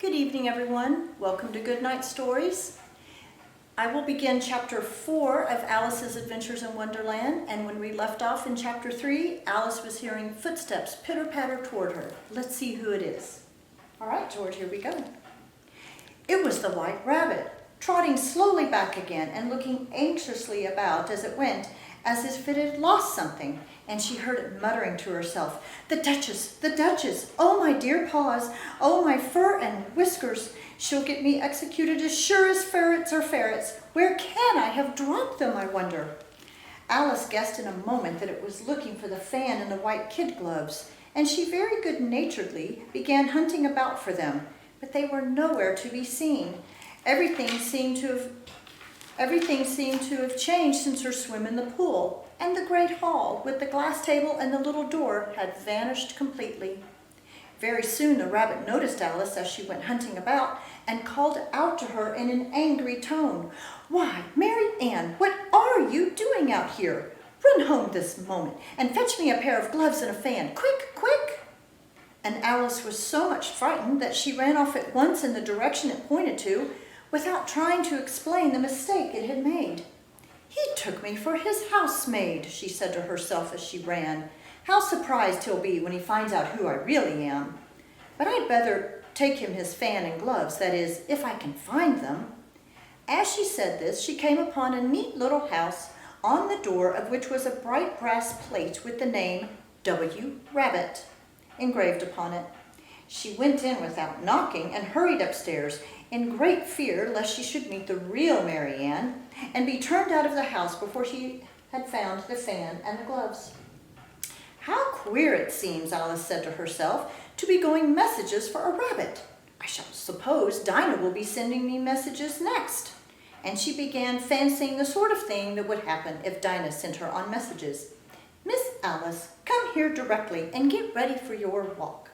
Good evening, everyone. Welcome to Good Night Stories. I will begin Chapter 4 of Alice's Adventures in Wonderland, and when we left off in Chapter 3, Alice was hearing footsteps pitter-patter toward her. Let's see who it is. All right, George, here we go. It was the White Rabbit, trotting slowly back again and looking anxiously about as it went, as if it had lost something, and she heard it muttering to herself, "The Duchess, the Duchess, oh my dear paws, oh my fur and whiskers, she'll get me executed as sure as ferrets are ferrets. Where can I have dropped them, I wonder?" Alice guessed in a moment that it was looking for the fan and the white kid gloves, and she very good-naturedly began hunting about for them, but they were nowhere to be seen. Everything seemed to have changed since her swim in the pool, and the great hall with the glass table and the little door had vanished completely. Very soon the rabbit noticed Alice as she went hunting about and called out to her in an angry tone, "Why, Mary Ann, what are you doing out here? Run home this moment and fetch me a pair of gloves and a fan. Quick, quick!" And Alice was so much frightened that she ran off at once in the direction it pointed to, without trying to explain the mistake it had made. "He took me for his housemaid," she said to herself as she ran. "How surprised he'll be when he finds out who I really am. But I'd better take him his fan and gloves, that is, if I can find them." As she said this, she came upon a neat little house, on the door of which was a bright brass plate with the name W. Rabbit engraved upon it. She went in without knocking and hurried upstairs, in great fear lest she should meet the real Mary Ann and be turned out of the house before she had found the fan and the gloves. "How queer it seems," Alice said to herself, "to be going messages for a rabbit. I shall suppose Dinah will be sending me messages next." And she began fancying the sort of thing that would happen if Dinah sent her on messages. "Miss Alice, come here directly and get ready for your walk."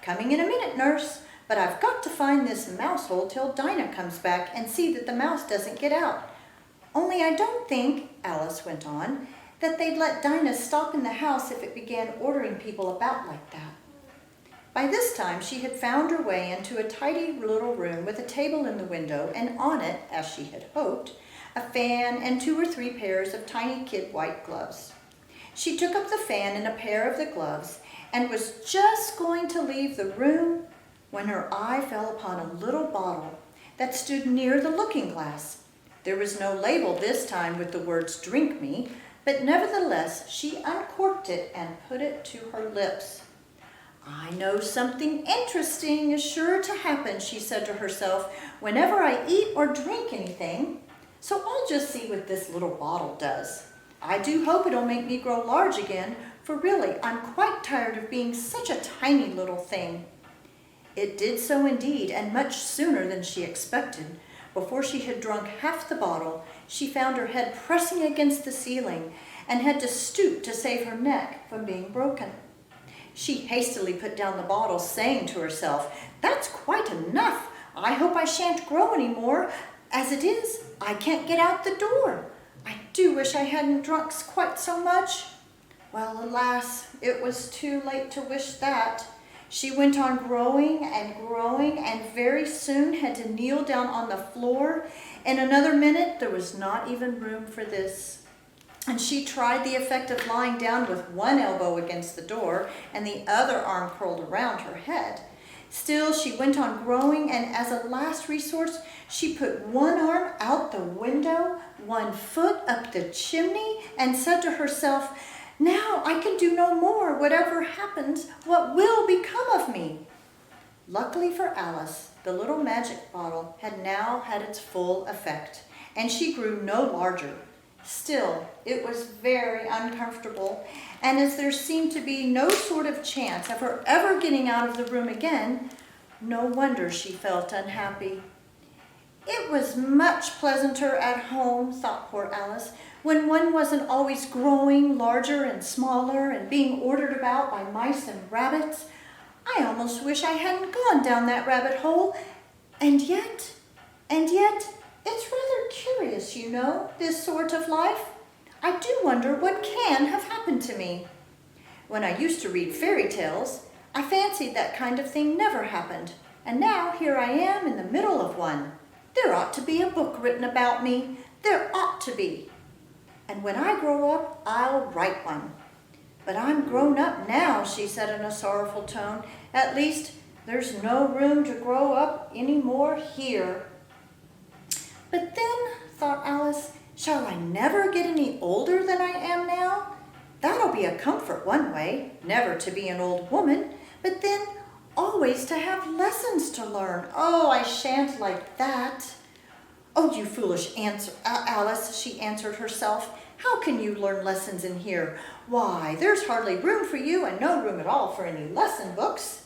"Coming in a minute, nurse. But I've got to find this mouse hole till Dinah comes back and see that the mouse doesn't get out. Only I don't think," Alice went on, "that they'd let Dinah stop in the house if it began ordering people about like that." By this time she had found her way into a tidy little room with a table in the window, and on it, as she had hoped, a fan and 2 or 3 pairs of tiny kid white gloves. She took up the fan and a pair of the gloves and was just going to leave the room when her eye fell upon a little bottle that stood near the looking-glass. There was no label this time with the words "Drink me," but nevertheless she uncorked it and put it to her lips. "I know something interesting is sure to happen," she said to herself, "whenever I eat or drink anything, so I'll just see what this little bottle does. I do hope it'll make me grow large again, for really I'm quite tired of being such a tiny little thing." It did so indeed, and much sooner than she expected. Before she had drunk half the bottle, she found her head pressing against the ceiling and had to stoop to save her neck from being broken. She hastily put down the bottle, saying to herself, "That's quite enough. I hope I shan't grow any more. As it is, I can't get out the door. I do wish I hadn't drunk quite so much." Well, alas, it was too late to wish that. She went on growing and very soon had to kneel down on the floor. In another minute, there was not even room for this. And she tried the effect of lying down with one elbow against the door and the other arm curled around her head. Still, she went on growing, and as a last resource, she put one arm out the window, one foot up the chimney, and said to herself, "Now I can do no more. Whatever happens, what will become of me?" Luckily for Alice, the little magic bottle had now had its full effect, and she grew no larger. Still, it was very uncomfortable, and as there seemed to be no sort of chance of her ever getting out of the room again, no wonder she felt unhappy. It was much pleasanter at home, thought poor Alice, when one wasn't always growing larger and smaller and being ordered about by mice and rabbits. I almost wish I hadn't gone down that rabbit hole. And yet, it's rather curious, you know, this sort of life. I do wonder what can have happened to me. When I used to read fairy tales, I fancied that kind of thing never happened. and now here I am in the middle of one. There ought to be a book written about me. There ought to be. And when I grow up, I'll write one. But I'm grown up now, she said in a sorrowful tone. At least there's no room to grow up any more here. But then, thought Alice, shall I never get any older than I am now? That'll be a comfort one way, never to be an old woman, but then always to have lessons to learn. Oh, I shan't like that. Oh, you foolish Alice, she answered herself. How can you learn lessons in here? Why, there's hardly room for you and no room at all for any lesson books.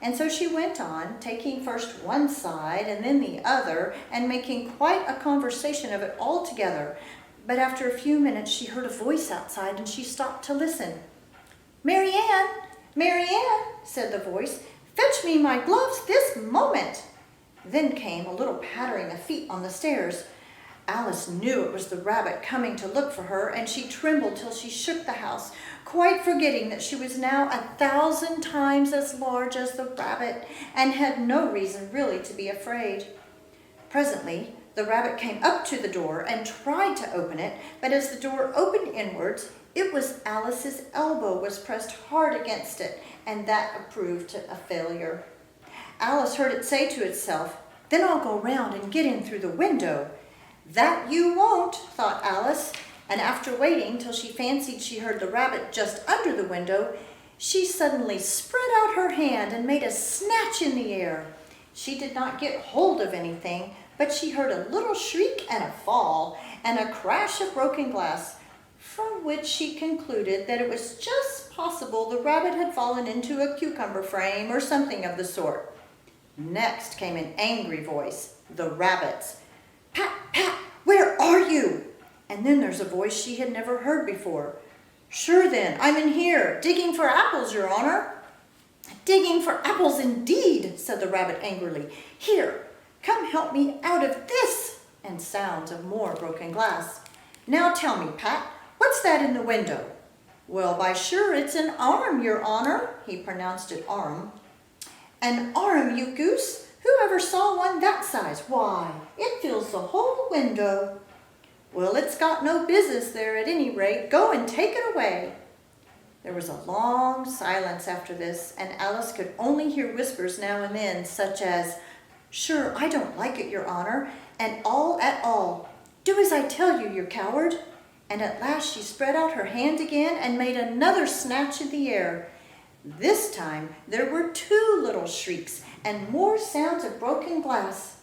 And so she went on, taking first one side and then the other, and making quite a conversation of it all together. But after a few minutes, she heard a voice outside, and she stopped to listen. "Mary Ann, Mary Ann," said the voice, "fetch me my gloves this moment." Then came a little pattering of feet on the stairs. Alice knew it was the rabbit coming to look for her, and she trembled till she shook the house, quite forgetting that she was now 1,000 times as large as the rabbit, and had no reason really to be afraid. Presently, the rabbit came up to the door and tried to open it, but as the door opened inwards, it was Alice's elbow was pressed hard against it, and that proved a failure. Alice heard it say to itself, "Then I'll go round and get in through the window." "That you won't," thought Alice, and after waiting till she fancied she heard the rabbit just under the window, she suddenly spread out her hand and made a snatch in the air. She did not get hold of anything, but she heard a little shriek and a fall, and a crash of broken glass, from which she concluded that it was just possible the rabbit had fallen into a cucumber frame or something of the sort. Next came an angry voice, the rabbit's. "Pat, Pat, where are you?" And then there's a voice she had never heard before. "Sure then, I'm in here, digging for apples, Your Honor." "Digging for apples indeed," said the rabbit angrily. "Here, come help me out of this," and sounds of more broken glass. "Now tell me, Pat, what's that in the window?" "Well, by sure, it's an arm, Your Honor." He pronounced it arm. "An arm, you goose? Who ever saw one that size? Why, it fills the whole window." "Well, it's got no business there at any rate. Go and take it away." There was a long silence after this, and Alice could only hear whispers now and then, such as, "Sure, I don't like it, Your Honor, and all at all. Do as I tell you, you coward." And at last she spread out her hand again and made another snatch in the air. This time there were 2 little shrieks and more sounds of broken glass.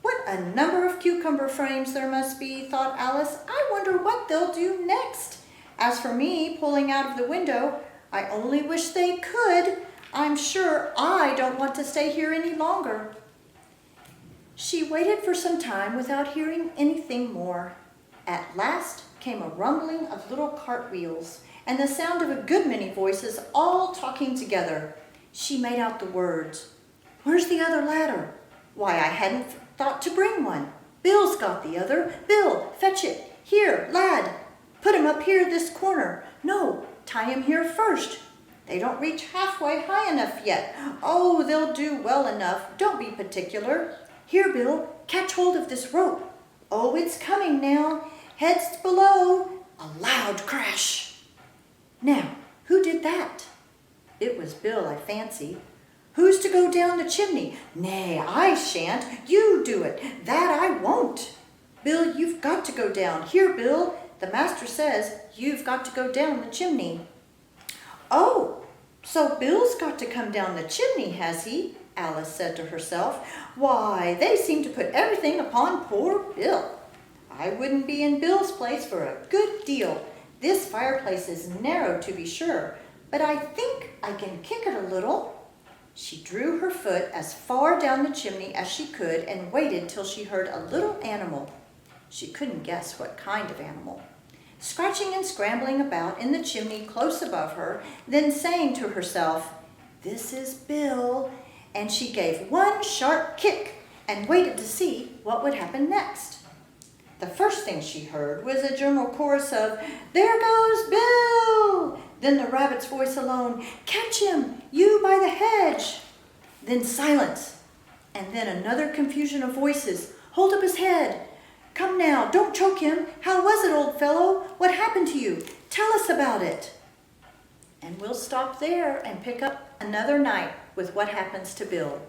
"What a number of cucumber frames there must be," thought Alice. "I wonder what they'll do next. As for me pulling out of the window, I only wish they could. I'm sure I don't want to stay here any longer." She waited for some time without hearing anything more. At last came a rumbling of little cartwheels, and the sound of a good many voices all talking together. She made out the words, "Where's the other ladder? Why, I hadn't thought to bring one. Bill's got the other. Bill, fetch it. Here, lad, put him up here this corner. No, tie him here first. They don't reach halfway high enough yet. Oh, they'll do well enough. Don't be particular. Here, Bill, catch hold of this rope. Oh, it's coming now. Heads below." A loud crash. Now, who did that? It was Bill, I fancy. "Who's to go down the chimney?" "Nay, I shan't. You do it." "That I won't." "Bill, you've got to go down. Here, Bill, the master says you've got to go down the chimney." "Oh, so Bill's got to come down the chimney, has he?" Alice said to herself. "Why, they seem to put everything upon poor Bill. I wouldn't be in Bill's place for a good deal. This fireplace is narrow, to be sure, but I think I can kick it a little." She drew her foot as far down the chimney as she could and waited till she heard a little animal. She couldn't guess what kind of animal. Scratching and scrambling about in the chimney close above her, then saying to herself, "This is Bill," and she gave one sharp kick and waited to see what would happen next. The first thing she heard was a general chorus of, "There goes Bill!" Then the rabbit's voice alone, "Catch him, you by the hedge!" Then silence, And then another confusion of voices. Hold up his head. Come now, don't choke him. How was it, old fellow? What happened to you? Tell us about it. And we'll stop there and pick up another night with What Happens to Bill.